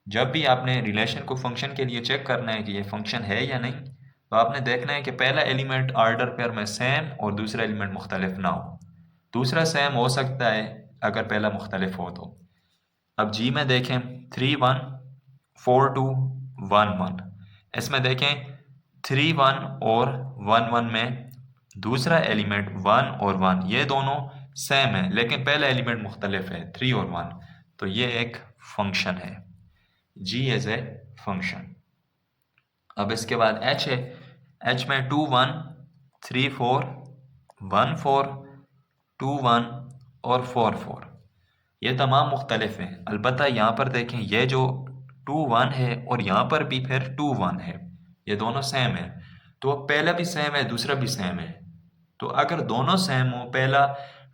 Speaker 1: जब भी आपने रिलेशन को फंक्शन के लिए चेक करना है कि ये फंक्शन है या नहीं, तो आपने देखना है कि पहला एलिमेंट ऑर्डर पेयर में सेम और दूसरा एलिमेंट मुख्तलिफ ना हो। दूसरा सेम हो सकता है अगर पहला मुख्तलिफ हो तो। अब जी में देखें 3 1 4 2 1 1, इसमें देखें 3 1 और 1 1 में दूसरा एलिमेंट 1 और 1 ये दोनों सेम है, लेकिन पहला एलिमेंट मुख्तलिफ है 3 और 1। तो ये एक फंक्शन है, g एज ए फंक्शन। अब इसके बाद h है, h में 2 1 3 4 1 4 2 1 और 4 4 ये तमाम मुख्तलिफ हैं। अलबत्ता यहाँ पर देखें ये जो 2 1 है और यहाँ पर भी फिर 2 1 है, ये दोनों सेम है। तो पहला भी सेम है दूसरा भी सेम है, तो अगर दोनों सेम हो, पहला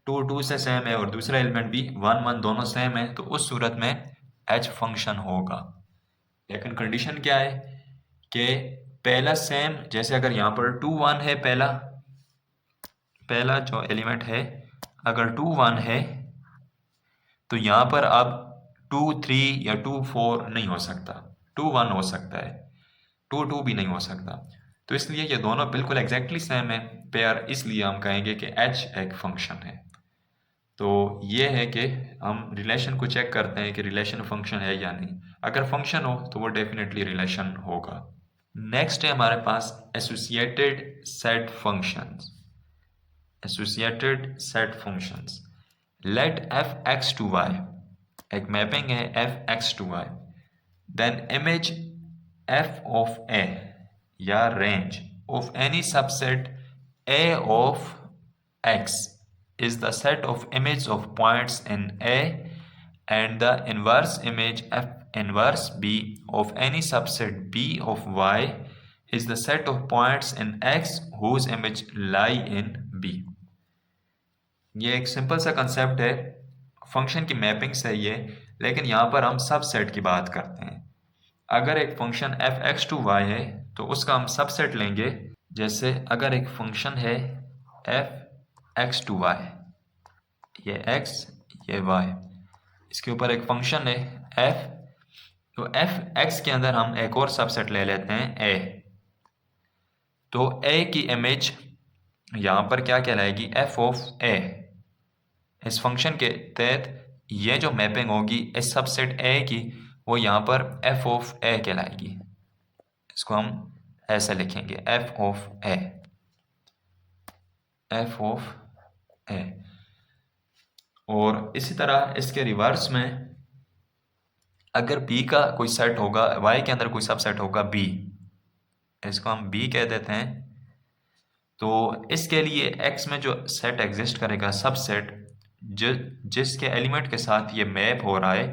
Speaker 1: 2 2 से सेम है और दूसरा एलिमेंट भी 1 1 दोनों सेम है, तो उस सूरत में h फंक्शन होगा। लेकिन कंडीशन क्या है कि पहला सेम, जैसे अगर यहाँ पर 2 1 है, पहला जो एलिमेंट है अगर 2 1 है तो यहाँ पर अब 2 3 या 2 4 नहीं हो सकता, 2 1 हो सकता है, 2 2 भी नहीं हो सकता। तो इसलिए ये दोनों बिल्कुल एग्जैक्टली सेम है पेयर, इसलिए हम कहेंगे कि h एक फंक्शन है। तो ये है कि हम रिलेशन को चेक करते हैं कि रिलेशन फंक्शन है या नहीं। अगर फंक्शन हो तो वो डेफिनेटली रिलेशन होगा। नेक्स्ट है हमारे पास associated set functions. Associated set functions, let f x to y, एक मैपिंग है f x to y, then image f of A या range of any subset A of x is the set of images of points in A, and the inverse image f inverse B of any subset B of Y is the set of points in X whose image lie in B। ये एक simple सा concept है, function की mapping से ये, लेकिन यहाँ पर हम सबसेट की बात करते हैं। अगर एक function f x to y है तो उसका हम सबसेट लेंगे। जैसे अगर एक फंक्शन है एफ एक्स टू वाई, ये x ये y, इसके ऊपर एक फंक्शन है f, तो एफ एक्स के अंदर हम एक और सबसेट ले लेते हैं a। तो a की इमेज यहाँ पर क्या कहलाएगी, f ऑफ a। इस फंक्शन के तहत ये जो मैपिंग होगी इस सबसेट a की, वो यहाँ पर f ऑफ a कहलाएगी। इसको हम ऐसे लिखेंगे f of a, f of a। और इसी तरह इसके रिवर्स में अगर b का कोई सेट होगा, y के अंदर कोई सबसेट होगा b, इसको हम b कह देते हैं। तो इसके लिए x में जो सेट एग्जिस्ट करेगा सबसेट, जिसके एलिमेंट के साथ ये मैप हो रहा है,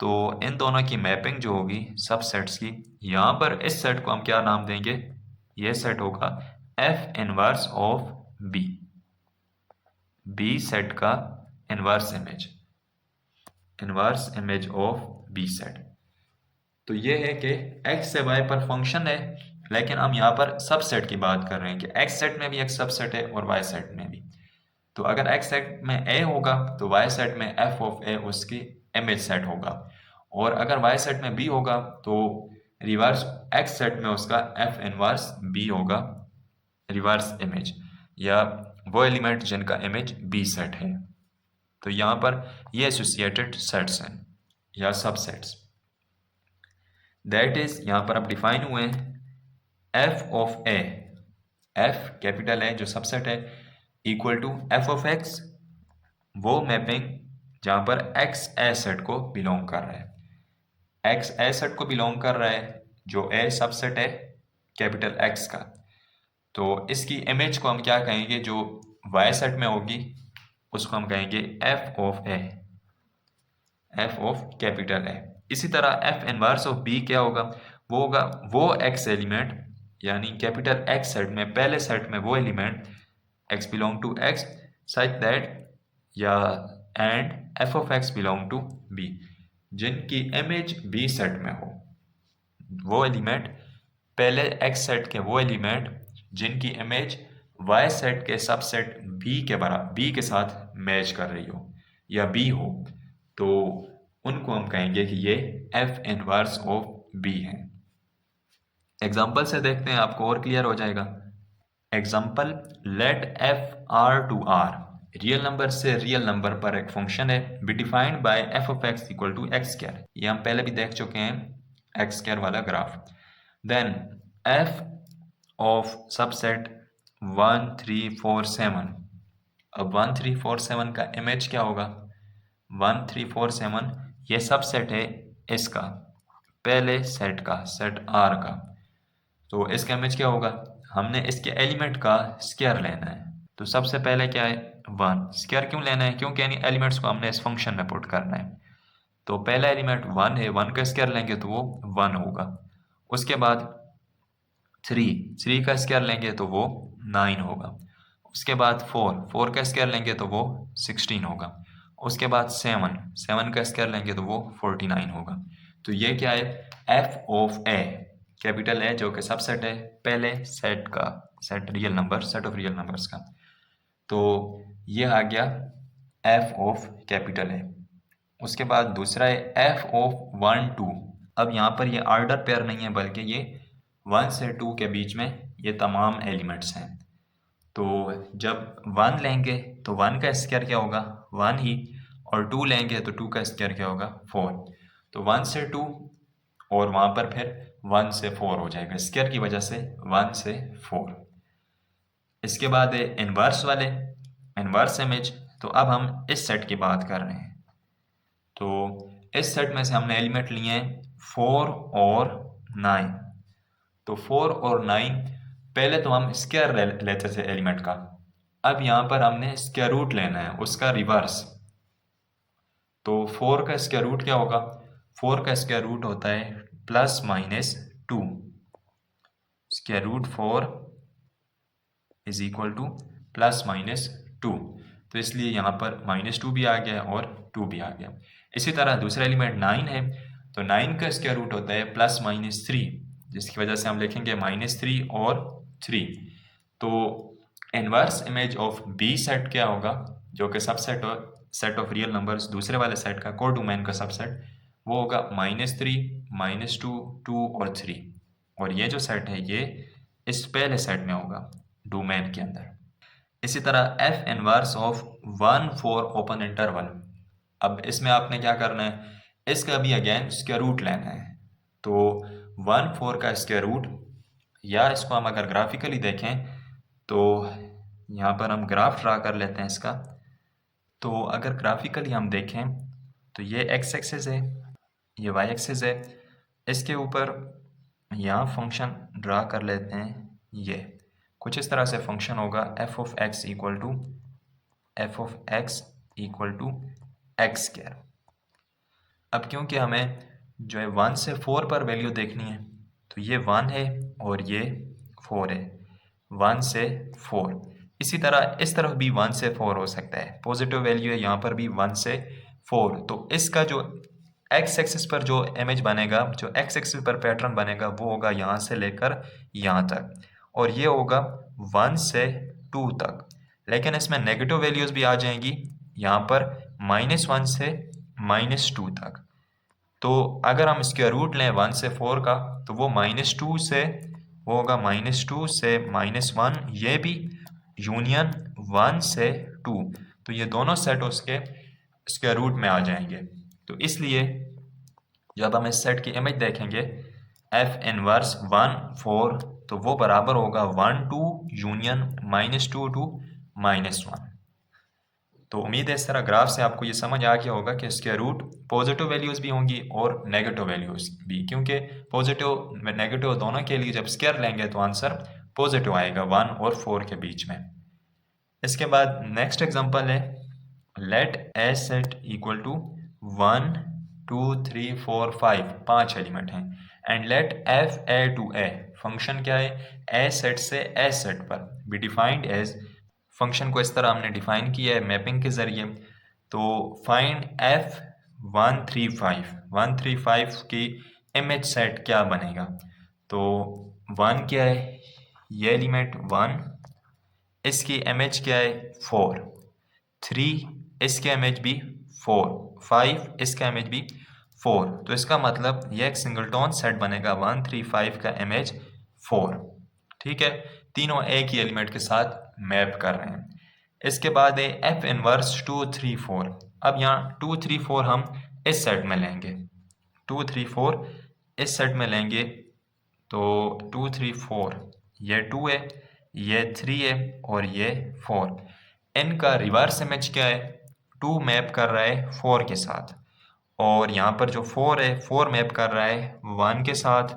Speaker 1: तो इन दोनों की मैपिंग जो होगी सबसेट्स की, यहाँ पर इस सेट को हम क्या नाम देंगे, ये सेट होगा f inverse of b, b set का inverse image of B set. तो ये है कि x से y पर फंक्शन है, लेकिन हम यहाँ पर सबसेट की बात कर रहे हैं कि x सेट में भी एक सबसेट है और y सेट में भी। तो अगर x सेट में a होगा तो y सेट में f ऑफ a उसकी इमेज सेट होगा, और अगर y सेट में b होगा तो रिवर्स x सेट में उसका f इनवर्स b होगा रिवर्स इमेज, या वो एलिमेंट जिनका इमेज बी सेट है। तो यहाँ पर ये एसोसिएटेड सेट्स हैं या सबसेट्स। दैट इज यहाँ पर अब डिफाइन हुए हैं f of a, f capital a जो सबसेट है equal to F of x, वो मैपिंग जहाँ पर एक्स ए सेट को बिलोंग कर रहा है, एक्स ए सेट को बिलोंग कर रहा है जो ए सबसेट है कैपिटल एक्स का। तो इसकी इमेज को हम क्या कहेंगे, जो वाई सेट में होगी उसको हम कहेंगे F of a, F of capital A. इसी तरह एफ इनवर्स ऑफ बी क्या होगा, वो होगा वो एक्स एलिमेंट यानी कैपिटल एक्स सेट में पहले सेट में वो element x belong to x such that या and f of x belong to B, जिनकी इमेज बी सेट में हो, वो एलिमेंट पहले एक्स सेट के वो एलिमेंट जिनकी इमेज वाई सेट के सबसेट बी के बराबर बी के साथ मैच कर रही हो या बी हो, तो उनको हम कहेंगे कि ये एफ इनवर्स ऑफ बी है। एग्जाम्पल से देखते हैं, आपको और क्लियर हो जाएगा। Example, let F R to r, real number से रियल नंबर पर एक फंक्शन है, be defined by F of x equal to x square. ये हम पहले भी देख चुके हैं एक्स स्क्वायर वाला graph. Then f of subset 1 3 4 7, अब 1 3 4 7 का इमेज क्या होगा, 1 3 4 7 ये सबसेट है इसका पहले सेट का, सेट आर का। तो इसका इमेज क्या होगा, हमने इसके एलिमेंट का स्क्वायर लेना है। तो सबसे पहले क्या है 1, स्क्वायर क्यों लेना है, क्योंकि यानी एलिमेंट्स को हमने इस फंक्शन में पुट करना है। तो पहला एलिमेंट 1 है, 1 का स्क्वायर लेंगे तो वो 1 होगा। उसके बाद 3 का स्क्वायर लेंगे तो वो 9 होगा। उसके बाद 4 का स्क्वायर लेंगे तो वो 16 होगा। उसके बाद 7 का स्क्वायर लेंगे तो वो 49 होगा। तो ये क्या है, F of A capital a जो कि सबसेट है पहले सेट का, set real number, set of real numbers का। तो ये आ गया एफ ऑफ कैपिटल ए। उसके बाद दूसरा है एफ ऑफ 1 2। अब यहाँ पर ये ऑर्डर पेयर नहीं है बल्कि ये 1 से 2 के बीच में ये तमाम एलिमेंट्स हैं। तो जब 1 लेंगे तो 1 का स्क्वायर क्या होगा 1 ही, और 2 लेंगे तो 2 का स्क्वायर क्या होगा 4। तो 1 से 2 और वहाँ पर फिर 1 से 4 हो जाएगा, स्क्वायर की वजह से 1 से 4। इसके बाद है इनवर्स वाले, इनवर्स इमेज। तो अब हम इस सेट की बात कर रहे हैं। तो इस सेट में से हमने एलिमेंट लिए हैं 4 और 9। तो 4 और 9 पहले तो हम स्क्वायर लेते थे एलिमेंट का, अब यहाँ पर हमने स्क्वायर रूट लेना है उसका रिवर्स। तो 4 का स्क्वायर रूट क्या होगा, 4 का स्क्वायर रूट होता है plus minus 2, square root 4 is equal to plus minus 2। तो इसलिए यहाँ पर -2 भी आ गया और 2 भी आ गया। इसी तरह दूसरा एलिमेंट 9 है, तो 9 का स्क्वायर रूट होता है प्लस माइनस 3, जिसकी वजह से हम लिखेंगे -3 और 3। तो inverse image of B set क्या होगा, जो कि सबसेट और सेट ऑफ रियल नंबर्स दूसरे वाले सेट का कोडोमेन का सबसेट, वो होगा -3 -2 2 और 3। और ये जो सेट है ये इस पहले सेट में होगा डोमेन के अंदर। इसी तरह F inverse of 1 4 open interval. अब इसमें आपने क्या करना है, इसका भी अगेन स्क्वायर रूट लेना है। तो 1 4 का स्क्वायर रूट, या इसको हम अगर ग्राफिकली देखें तो यहाँ पर हम ग्राफ ड्रा कर लेते हैं इसका। तो अगर ग्राफिकली हम देखें तो ये एक्स एक्सिस है, ये वाई एक्सिस है, इसके ऊपर यहाँ फंक्शन ड्रा कर लेते हैं। ये कुछ इस तरह से फंक्शन होगा f of x equal to x square. अब क्योंकि हमें जो है 1 से 4 पर वैल्यू देखनी है, तो ये 1 है और ये 4 है, 1 से 4। इसी तरह इस तरफ भी 1 से 4 हो सकता है, पॉजिटिव वैल्यू है, यहाँ पर भी 1 से 4। तो इसका जो एक्स एक्सिस पर जो इमेज बनेगा, जो एक्स एक्सिस पर पैटर्न बनेगा, वो होगा यहाँ से लेकर यहाँ तक, और ये होगा 1 से 2 तक। लेकिन इसमें नेगेटिव वैल्यूज़ भी आ जाएंगी, यहाँ पर -1 से -2 तक। तो अगर हम स्क्वायर रूट लें 1 से 4 का, तो वो -2 से वो होगा -2 से -1, ये भी यूनियन 1 से 2, तो ये दोनों सेट उसके स्क्वायर रूट में आ जाएंगे। तो इसलिए जब हम इस सेट की इमेज देखेंगे एफ इनवर्स 1 4, तो वो बराबर होगा 1 2 यूनियन -2 2 -1। तो उम्मीद है इस तरह ग्राफ से आपको ये समझ आ गया होगा कि स्क्वायर रूट पॉजिटिव वैल्यूज़ भी होंगी और नेगेटिव वैल्यूज़ भी, क्योंकि पॉजिटिव नेगेटिव दोनों के लिए जब स्क्वायर लेंगे तो आंसर पॉजिटिव आएगा 1 और 4 के बीच में। इसके बाद नेक्स्ट एग्जांपल है let A set equal to 1 2 3 4 5, 5 element हैं, and let f A to A, function क्या है ए सेट से ए सेट पर बी डिफाइंड एज, फंक्शन को इस तरह हमने डिफाइन किया है मैपिंग के ज़रिए। तो फाइंड एफ 135 की इमेज सेट क्या बनेगा। तो 1 क्या है, ये एलिमेंट 1, इसकी इमेज क्या है 4, 3 इसके इमेज भी 4, 5 इसका इमेज भी 4, तो इसका मतलब ये एक सिंगलटोन सेट बनेगा 135 का इमेज 4। ठीक है, तीनों एक ही एलिमेंट के साथ मैप कर रहे हैं। इसके बाद है एफ इनवर्स 2 3 4। अब यहाँ 2 3 4 हम इस सेट में लेंगे, 2 3 4 इस सेट में लेंगे। तो 2 3 4 ये 2 है, ये 3 है और ये 4। इनका रिवर्स इमेज क्या है, 2 मैप कर रहा है 4 के साथ, और यहाँ पर जो 4 है 4 मैप कर रहा है 1 के साथ,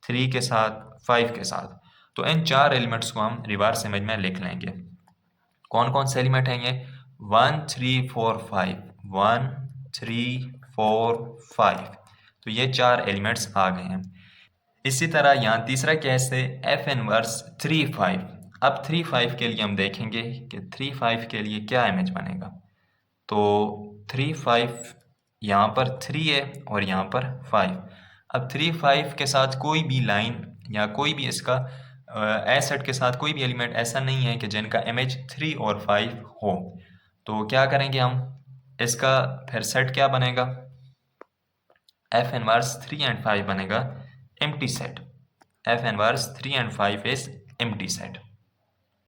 Speaker 1: 3 के साथ, 5 के साथ। तो इन 4 एलिमेंट्स को हम रिवर्स इमेज में लिख लेंगे। कौन कौन से एलिमेंट हैं ये, 1 3 4 5, 1 3 4 5, तो ये 4 एलिमेंट्स आ गए हैं। इसी तरह यहाँ तीसरा केस है एफ इनवर्स 3 5। अब 3 5 के लिए हम देखेंगे कि 3 5 के लिए क्या इमेज बनेगा। तो 3 5 यहाँ पर 3 है और यहाँ पर 5। अब 3 5 के साथ कोई भी लाइन या कोई भी इसका ए सेट के साथ कोई भी एलिमेंट ऐसा नहीं है कि जिनका इमेज 3 और 5 हो। तो क्या करेंगे हम, इसका फिर सेट क्या बनेगा, एफ इनवर्स 3 एंड 5 बनेगा empty set. F inverse 3 and 5 is empty set.